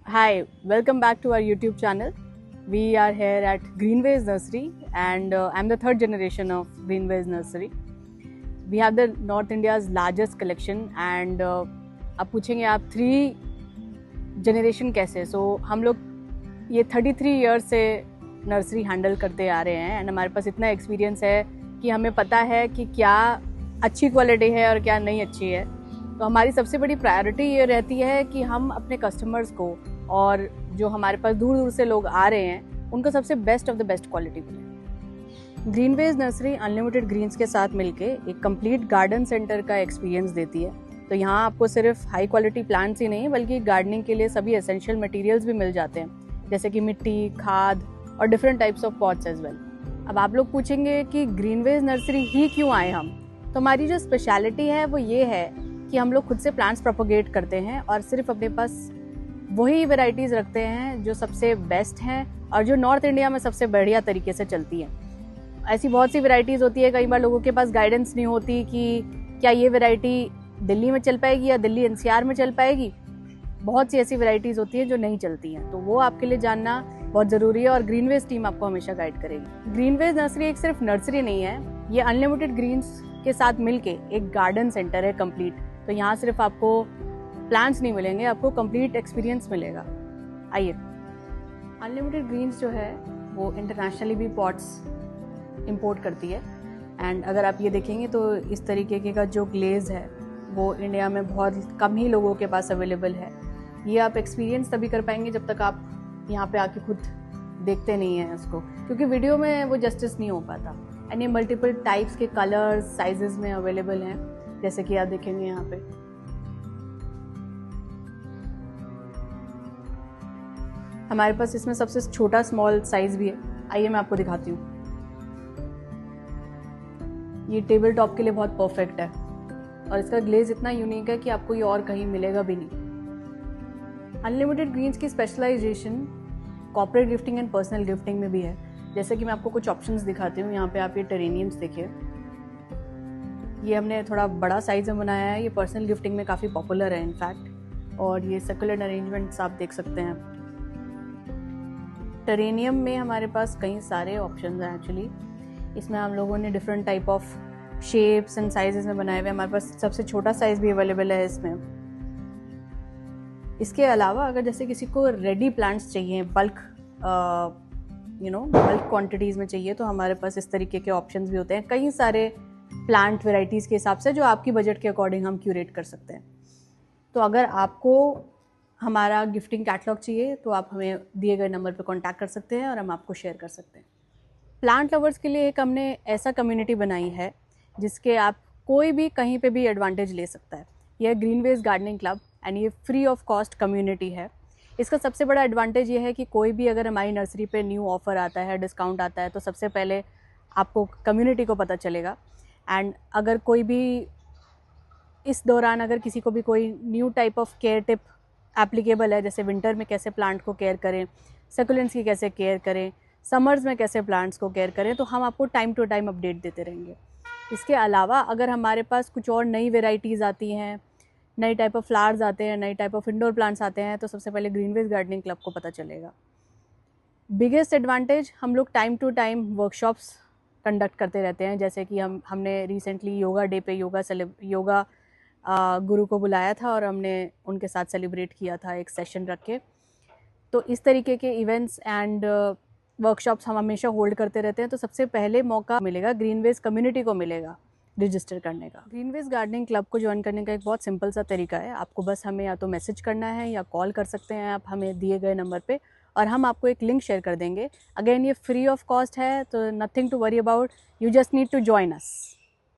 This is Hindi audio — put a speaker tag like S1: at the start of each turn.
S1: Hi, welcome back to our YouTube channel. We are here at Greenways Nursery and I'm the third generation of Greenways Nursery. We have the North India's largest collection and आप पूछेंगे आप 3 जनरेशन कैसे? हम लोग ये 33 ईयर्स से नर्सरी हैंडल करते आ रहे हैं एंड हमारे पास इतना एक्सपीरियंस है कि हमें पता है कि क्या अच्छी क्वालिटी है और क्या नहीं अच्छी है। तो हमारी सबसे बड़ी प्रायोरिटी ये रहती है कि हम अपने कस्टमर्स को और जो हमारे पास दूर दूर से लोग आ रहे हैं उनको सबसे best of the best quality मिले। ग्रीनवेज नर्सरी अनलिमिटेड ग्रीन्स के साथ मिलके एक कंप्लीट गार्डन सेंटर का एक्सपीरियंस देती है। तो यहाँ आपको सिर्फ हाई क्वालिटी प्लांट्स ही नहीं बल्कि गार्डनिंग के लिए सभी एसेंशियल मटेरियल्स भी मिल जाते हैं, जैसे कि मिट्टी, खाद और different types of pots as well. अब आप लोग पूछेंगे कि ग्रीनवेज नर्सरी ही क्यों आए हम? तो हमारी जो स्पेशलिटी है वो ये है कि हम लोग खुद से प्लांट्स प्रोपोगेट करते हैं और सिर्फ अपने पास वही वैरायटीज़ रखते हैं जो सबसे बेस्ट हैं और जो नॉर्थ इंडिया में सबसे बढ़िया तरीके से चलती हैं। ऐसी बहुत सी वैरायटीज़ होती है, कई बार लोगों के पास गाइडेंस नहीं होती कि क्या ये वैरायटी दिल्ली में चल पाएगी या दिल्ली एनसीआर में चल पाएगी। बहुत सी ऐसी वैरायटीज़ होती हैं जो नहीं चलती हैं, तो वो आपके लिए जानना बहुत ज़रूरी है और ग्रीनवेज टीम आपको हमेशा गाइड करेगी। ग्रीनवेज नर्सरी एक सिर्फ नर्सरी नहीं है, ये अनलिमिटेड ग्रीन्स के साथ मिलके एक गार्डन सेंटर है कंप्लीट। तो यहाँ सिर्फ आपको प्लांट्स नहीं मिलेंगे, आपको कंप्लीट एक्सपीरियंस मिलेगा। आइए, अनलिमिटेड ग्रीन्स जो है वो इंटरनेशनली भी पॉट्स इंपोर्ट करती है एंड अगर आप ये देखेंगे तो इस तरीके का जो ग्लेज है वो इंडिया में बहुत कम ही लोगों के पास अवेलेबल है। ये आप एक्सपीरियंस तभी कर पाएंगे जब तक आप यहाँ पे आके खुद देखते नहीं हैं इसको, क्योंकि वीडियो में वो जस्टिस नहीं हो पाता। एंड ये मल्टीपल टाइप्स के कलर्स, साइजेस में अवेलेबल हैं, जैसे कि आप देखेंगे यहाँ पे। हमारे पास इसमें सबसे छोटा स्मॉल साइज भी है। आइए मैं आपको दिखाती हूँ। ये टेबल टॉप के लिए बहुत परफेक्ट है और इसका ग्लेज इतना यूनिक है कि आपको ये और कहीं मिलेगा भी नहीं। अनलिमिटेड ग्रीन्स की specialisation corporate gifting and personal gifting में भी है। जैसे कि मैं आपको कुछ ऑप्शंस दिखाती हूँ। यहाँ पे आप ये टेरेनियम्स देखिए, ये हमने थोड़ा बड़ा साइज में बनाया है। ये पर्सनल गिफ्टिंग में काफ़ी पॉपुलर है इनफैक्ट। और ये सर्कुलर अरेंजमेंट्स आप देख सकते हैं। टेरेनियम में हमारे पास कई सारे ऑप्शंस हैं एक्चुअली। इसमें हम लोगों ने different type of shapes and sizes में बनाए हुए हैं। हमारे पास सबसे छोटा साइज भी अवेलेबल है इसमें। इसके अलावा अगर जैसे किसी को रेडी प्लांट्स चाहिए, बल्क बल्क क्वांटिटीज़ में चाहिए, तो हमारे पास इस तरीके के ऑप्शंस भी होते हैं कई सारे प्लांट वेराइटीज़ के हिसाब से, जो आपकी बजट के अकॉर्डिंग हम क्यूरेट कर सकते हैं। तो अगर आपको हमारा गिफ्टिंग कैटलॉग चाहिए तो आप हमें दिए गए नंबर पर कॉन्टैक्ट कर सकते हैं और हम आपको शेयर कर सकते हैं। प्लांट लवर्स के लिए एक हमने ऐसा कम्युनिटी बनाई है जिसके आप कोई भी कहीं पे भी एडवांटेज ले सकता है। यह ग्रीनवेज गार्डनिंग क्लब एंड ये फ्री ऑफ कॉस्ट कम्युनिटी है। इसका सबसे बड़ा एडवांटेज ये है कि कोई भी अगर हमारी नर्सरी पे न्यू ऑफ़र आता है, डिस्काउंट आता है, तो सबसे पहले आपको कम्युनिटी को पता चलेगा। एंड अगर कोई भी इस दौरान अगर किसी को भी कोई new type of care tip applicable है, जैसे विंटर में कैसे प्लांट को केयर करें, सकुलेंट्स की कैसे केयर करें, समर्स में कैसे प्लांट्स को केयर करें, तो हम आपको टाइम टू टाइम अपडेट देते रहेंगे। इसके अलावा अगर हमारे पास कुछ और नई वेराइटीज़ आती हैं, नई टाइप ऑफ फ्लावर्स आते हैं, नई टाइप ऑफ इंडोर प्लांट्स आते हैं, तो सबसे पहले ग्रीनवेज गार्डनिंग क्लब को पता चलेगा। बिगेस्ट एडवांटेज, हम लोग time to time workshops conduct करते रहते हैं। जैसे कि हमने रिसेंटली योगा डे पे योगा गुरु को बुलाया था और हमने उनके साथ सेलिब्रेट किया था एक सेशन रख के। तो इस तरीके के इवेंट्स एंड वर्कशॉप्स हम हमेशा होल्ड करते रहते हैं। तो सबसे पहले मौका मिलेगा ग्रीनवेज कम्युनिटी को मिलेगा रजिस्टर करने का। ग्रीनवेज गार्डनिंग क्लब को ज्वाइन करने का एक बहुत सिंपल सा तरीका है। आपको बस हमें या तो मैसेज करना है या कॉल कर सकते हैं आप हमें दिए गए नंबर पे, और हम आपको एक लिंक शेयर कर देंगे। अगेन ये फ्री ऑफ कॉस्ट है, तो nothing to worry about, you just need to join us.